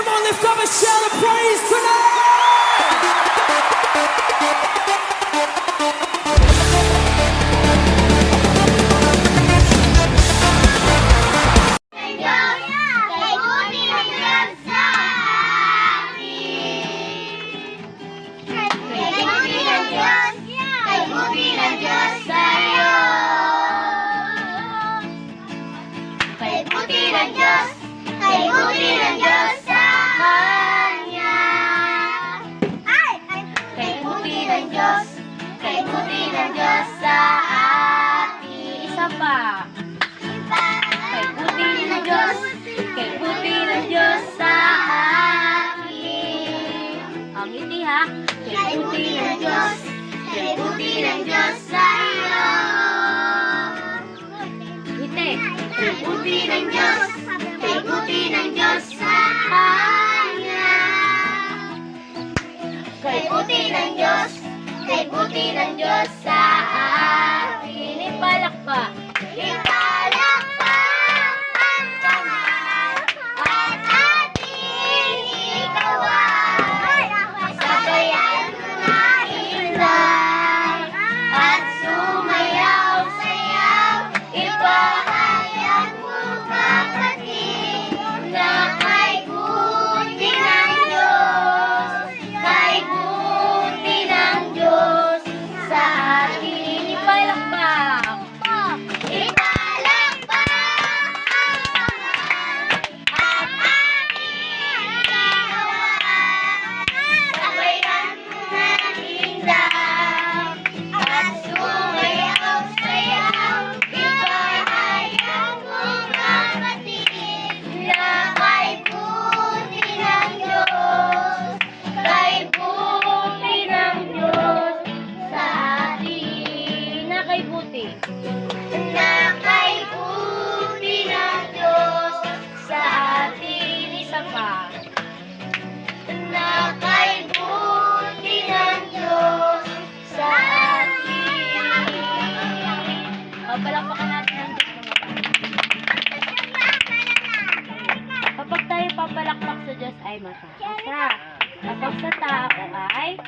on, lift up a shout of praise pa. Kay buti ng Diyos, kay buti ng Diyos sa akin. Ang ngiti ha. Kay buti ng Diyos, kay buti ng Diyos sa iyo. Ngiti. Kay buti ng Diyos, kay buti ng Diyos sa kanya. Kay buti ng Diyos, kay buti ng Diyos sa akin. Ipalakpak. Ipalakpak ang kamay at ating ikawan. Sabayan mo na ilan at sumayaw-sayaw. Ipahayag mo kapatid na kay buti ng Diyos, kay buti ng Diyos sa atin. Ipalakpak. Palakpakan natin ang Diyos mga kapag tayo papalakpak sa Diyos ay masasasa. Kapag sa tao ay